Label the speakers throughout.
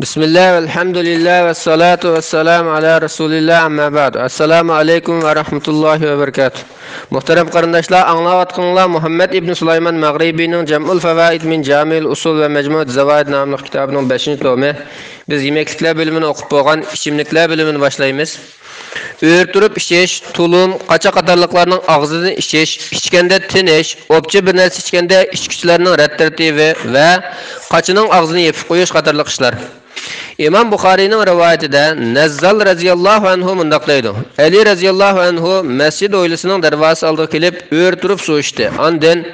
Speaker 1: Bismillah, elhamdülillah ve salatu ve selamu ala Resulillah amma ba'du. Assalamu alaikum ve rahmetullahi ve berekatuh. Muhterem kardeşler, anlavatqınlar Muhammed ibn Süleyman Maghribi'nin Cem'ul Fevaid min Camil Usul ve Mecmu'd Zavaid namlı kitabının 5. tomu. Biz yemeklikler bölümünü okup boğan içimlikler bölümünü başlayımız. Öğürtürüp işeş, tulum, qaça qatarlıqlarının ağzını işeş, içkende tiniş, opçu bir nersi içkende içkiçilerinin reddertivi ve qaçının ağzını yepip koyuş qatarlıq işler. İmam Bukhari'nin rivayetinde Nezzal raziyallahu anhu mundaqlaydı. Ali raziyallahu anhu mescid oylusunun dervası aldı kelip öğürtürüp su içti. Andın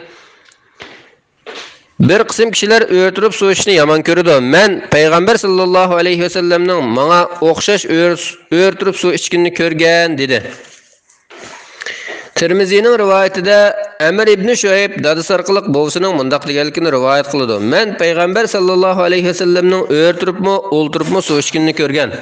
Speaker 1: bir qism kişiler öğürtürüp su içini yaman körüdü. Men Peygamber sallallahu aleyhi ve sellem'nin bana oxşaş öğürtürüp su içkinini körgen dedi. Tirmizi'nin rivayetinde Emir ibn Şuayb dadısı arqılıq bovsunun mundaq degelikini rivayet kılıdı. Men Peygamber sallallahu aleyhi ve sellem'nin öğürtürüp mu su içkinini körgen.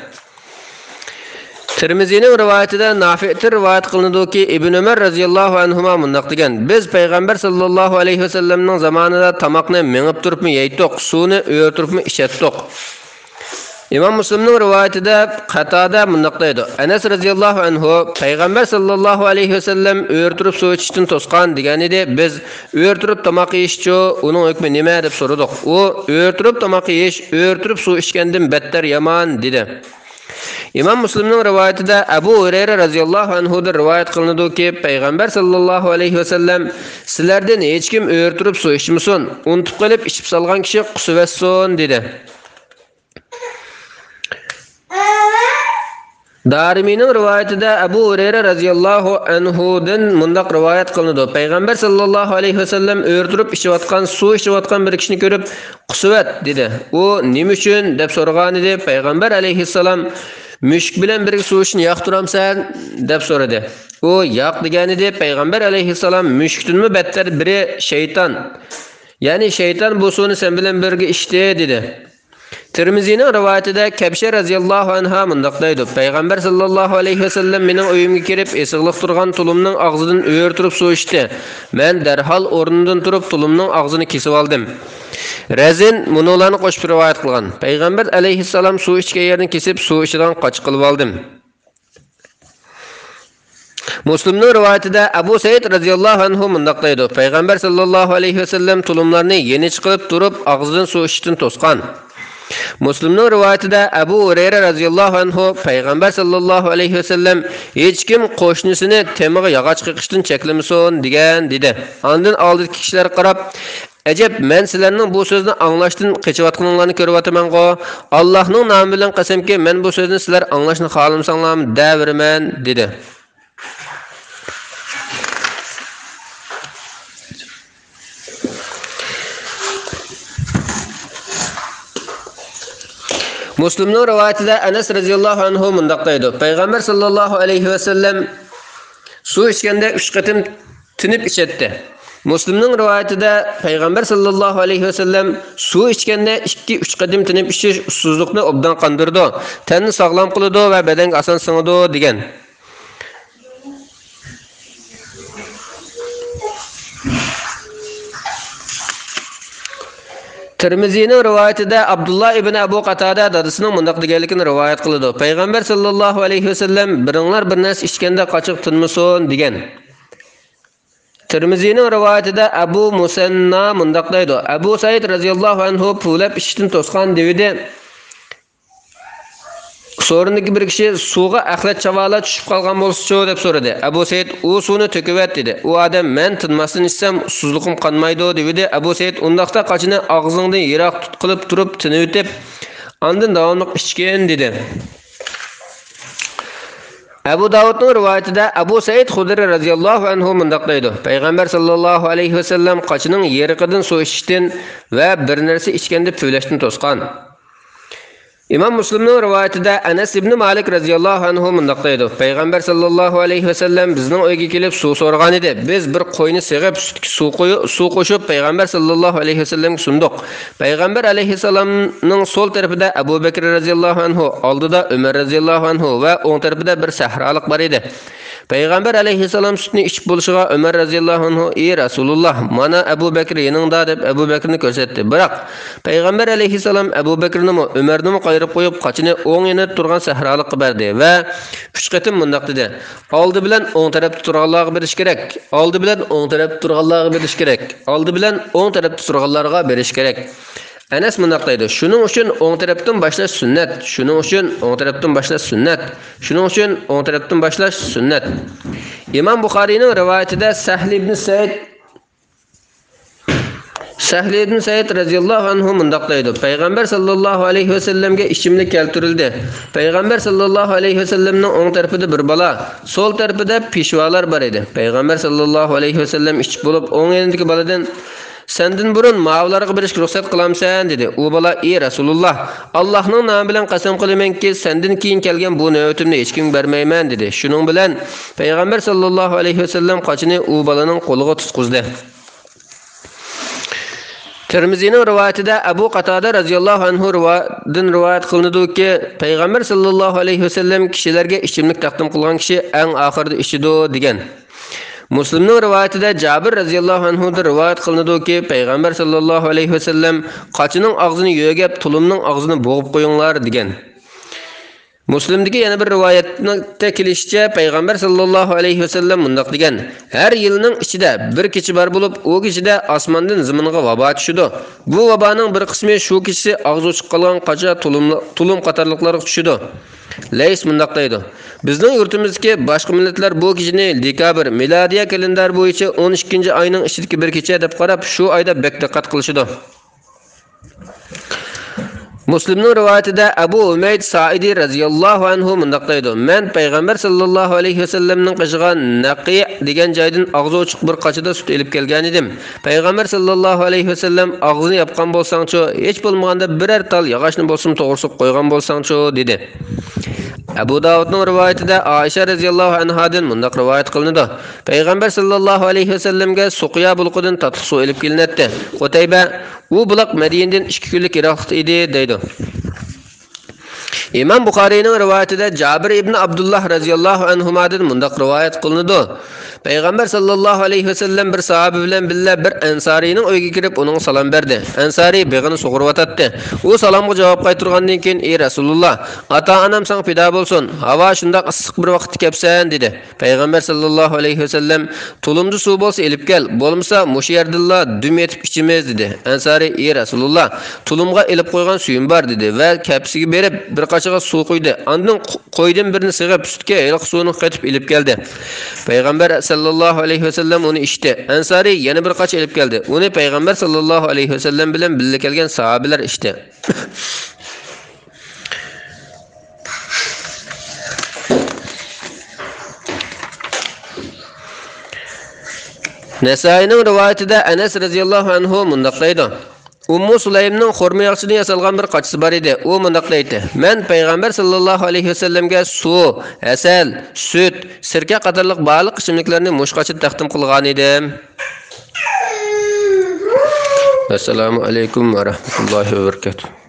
Speaker 1: Tirmizi'nin rivayetinde Nafi'tir rivayet kılındı ki İbn Ömer raziyallahu anhuma mundaq degen. Biz Peygamber sallallahu aleyhi ve sellem'nin zamanında tamakni menip turup mu yeyttik, suni öğürtürüp mu içettik. İmam Müslim'nin rivayetinde Qatada mundaqlaydı. Enes raziyallahu anhu Peygamber sallallahu aleyhi ve sellem öğürtürüp su içtin tosqan degen idi. Biz öğürtürüp tamak yeyişçi onun hükmü nime dep sorudık. O öğürtürüp tamak yeyiş, öğürtürüp su içkenden better yaman dedi. İmam Müslim'nin rivayetinde Ebu Hureyre raziyallahu anhu'da rivayet kılındı ki Peygamber sallallahu aleyhi ve sellem sizlerden hiç kim öğürtürüp su içmisin, unutup kalıp içip salgan kişi kusuvetsin dedi. Darimi'nin rivayetinde Ebu Hureyre raziyallahu anhu'dan mundaq rivayet kılındı. Peygamber sallallahu aleyhi ve sellem öğürtürüp içivatkan, su içivatkan bir kişini görüp kusuvet dedi. O nima üçün dep sorgan idi. Peygamber aleyhisselam müşk bilen bir su için yaqtıramsan dep soradı. O yaq degen idi. Peygamber aleyhisselam müşktün mü better biri şeytan. Yani şeytan bu suni sen bilen birge içti dedi. Tirmizi'nin rivayetinde Kebşe raziyallahu anha mundaqlaydı. Peygamber sallallahu aleyhi ve sellem mening uyumga kirib esiqliq turgan tulumning ağzından öğürtürüp su içti. Men derhal o'rnimdan turib tulumning ağzını kesib aldım. Razin munolarni qo'shib rivayet qilgan. Peygamber aleyhisselam su içken yerini kesib su ichidan qochib qilib oldim. Müslim'nin rivayetinde Ebu Said raziyallahu anhu mundaqlaydı. Peygamber sallallahu aleyhi ve sellem tulumlarını yeni çıkıp durup ağzından su içtin tosqan. Müslim'nin rivayetinde Ebu Hureyre raziyallahu anhu Peygamber sallallahu aleyhi ve sellem hiç kim qo'shnisini temiga yog'och qiqishdan cheklamasin degan dedi. Ondan oldingi kishilar qarab, "Ajab, men sizlarning bu so'zni anglashdan qechayotganinglarni ko'ryapman-ku. Allohning nomi bilan qasamki, men bu so'zni sizlar anglashni xohlamsanglarmi, davriman" dedi. Müslim'nin rivayetinde Enes raziyallahu anhu mundaqlaydı. Peygamber sallallahu aleyhi ve sellem su içkende 3 qatim tinib içetti. Müslim'nin rivayetinde Peygamber sallallahu aleyhi ve sellem su içkende 2-3 qatim tinib içish ussuzlikni obdan qandırdı. Tenni sağlam qiladi ve bedenge asan singadi degan. Tirmizi'nin rivayetinde Abdullah ibn Ebu Qatada dadısının mundaq deganligini rivayet qiladi. Peygamber sallallahu aleyhi ve sellem biringlar bir narsa ichganda qochiq tinmasin degan. Tirmizi'nin rivayetinde Ebu Musanna mundaqlaydi. Ebu Said raziyallahu anhu pulab ishdan tosqan dedi. Sorundaki bir kişi suğa axlat chavala tushib qolgan bo'lsa-chu deb so'radi. Abu Said u suvni to'kivat dedi. U odam men tinmasdan ichsam ussuzliqim qanmaydi dedi. Abu Said undaqda qochini og'zingdan yiroq tutqilib turib tinib, ondan davomli ichgan dedi. Abu Davudning rivayetida Abu Said Xudri raziyallohu anhu mundaqlaydi. Peygamber sallallahu aleyhi ve sellem qochining yeriqidan suv ichishdan va bir narsa ichganda po'lashdan to'sqan. İmam Müslim'nin rivayetinde Enes ibn Malik raziyallahu anhu mundaqlaydı. Peygamber sallallahu aleyhi ve sellem bizning uyga kelib suv so'ragan edi. Biz bir qo'yni sig'ib suv qo'shib Peygamber sallallahu aleyhi ve sellem sunduq. Peygamber aleyhisselamning sol tarafida Abu Bekir raziyallahu anhu, oldida Ömer raziyallahu anhu ve o'ng tarafida bir sahroliq bor edi. Peygamber aleyhisselam sütünü içip buluşuğa Ömer raziyallahu anhu "Ey Rasulullah, mana Ebu Bekir yanında" deb Ebu Bekirni ko'rsatdi. Biroq Peygamber aleyhisselam Ebu Bekirni mi Ömerni mi qayirib qo'yib, qochini o'ng yana turgan sahrolikqa berdi va 3 qatim mundaq dedi: "Oldi bilan o'ng tarafda turganlarga berish kerak. Oldi bilan o'ng tarafda turganlarga berish kerak. Oldi bilan o'ng tarafda turganlarga berish kerak." Anas mundaq deydi: "Shuning uchun o'ng tarafdan boshlash sunnat. Shuning uchun o'ng tarafdan boshlash sunnat. Shuning uchun o'ng tarafdan boshlash sunnat." Imom Buxoriyning rivoyatida Sahl ibn Said radhiyallohu anhu mundaq deydi: "Payg'ambar sallallohu alayhi va sallamga ichimlik keltirildi. Payg'ambar sallallohu alayhi va sallamning o'ng tarafida bir bola, so'l tarafida peshvolar bor edi. Payg'ambar sallallohu alayhi va sallam ichib bo'lib, o'ng yonidagi boladan "Senden burun mavlarga berishga ruxsat qilamsan" dedi. U bola: "Ey Rasululloh, Allohning nomi bilan qasam qilamanki, sendan keyin kelgan bu navbatimni hech kimga bermayman" dedi. Shuning bilan Payg'ambar sallallohu alayhi va sallam qochini u bolaning qo'liga tutqizdi. Tirmizining rivoyatida Abu Qatada radhiyallohu anhu rivoyat qilinadiki, Payg'ambar sallallohu alayhi va sallam kishilarga ichimlik taqdim qilgan kishi eng oxirida ichidu degan. Muslimning rivoyatida Jabir radhiyallohu anhu rivoyat qilinadiki, Payg'ambar sallallohu alayhi va sallam qochining og'zini yo'gab, tulumning og'zini bo'g'ib qo'yinglar degan. Muslimdagi yana bir rivoyatda kelishicha Payg'ambar sallallohu alayhi va sallam mundaq degan: "Har yilning ichida bir kecha bor bo'lib, u kechada osmondan zaminga vabo tushidi. Bu vaboning bir qismi shu kechasi og'zi ochiq qolgan qocha tulum qatorliqlarga tushidi." Lays mundaq deydi: "Bizning yurtimizdagi boshqa millatlar bu kechani dekabr milodiya kalendar bo'yicha 12-oyning ichidagi bir kecha deb qarab, shu oyda bek diqqat qilishidi." Muslimning rivoyatida Abu Umayd Saidi radhiyallohu anhu mundaq deydi: "Men Payg'ambar sallallohu alayhi va sallamning qishgan Naqi degan joydan og'zi ochiq bir qochida sut elib kelgan edim. Payg'ambar sallallohu alayhi va sallam og'zini yopgan bo'lsang-chi, hech bo'lmaganda biror tal yog'ochni bo'lsin to'g'risi qo'ygan bo'lsang-chi" dedi. Abu Davudning rivoyatida Aisha radhiyallohu anhadan mundaq rivoyat qilinadi: Payg'ambar sallallohu alayhi va sallamga Suqiya bulqidan tatliq suv elib kelinadi. Qutayba: "U buloq Madinadan 2 kunlik yiroqda edi" deydi. Imom Buxoriyning rivoyatida Jabir ibn Abdullah radhiyallohu anhudan mundaq rivoyat qilinadi: Payg'ambar sallallohu alayhi va sallam bir sahabi bilan billa bir ansariyning uyiga kirib, uning salom berdi. Ansariy beg'ini sug'urib o'tadi. U salomga javob qaytargandan keyin: "Ey Rasululloh, ota-onam senga fido bo'lsin. Havo shundoq issiq bir vaqt kelibsan" dedi. Payg'ambar sallallohu alayhi va sallam: "Tulumda suv bo'lsa elib kel, bo'lmasa mush yerdilla dum etib ichimiz" dedi. Ansariy: "Ey Rasululloh, tulumga elib qo'ygan suyim bor" dedi va kapsiga berib bir qachiga suv quydi. Ondan qo'ydim birini sig'ib sutga eliq suvni qaytib elib keldi. Payg'ambar sallallohu alayhi va sallam uni ichdi. Ansari yana bir qacha elib keldi. Uni Payg'ambar sallallohu alayhi va sallam bilan birga kelgan sahobalar ichdi. Nasaining rivoyatida Anas radhiyallohu anhu mundaq deydi: Ummu Sulaymning xurma yog'sidan yasalgan bir qochisi bor edi. U mundaq deydi: "Men Payg'ambar sallallohu alayhi va sallamga suv, asal, sut, sirka qatorliq baliq ichimliklarni mush qochida taqdim qilgan edim." Assalomu alaykum va rahmatullohi va barakatuh.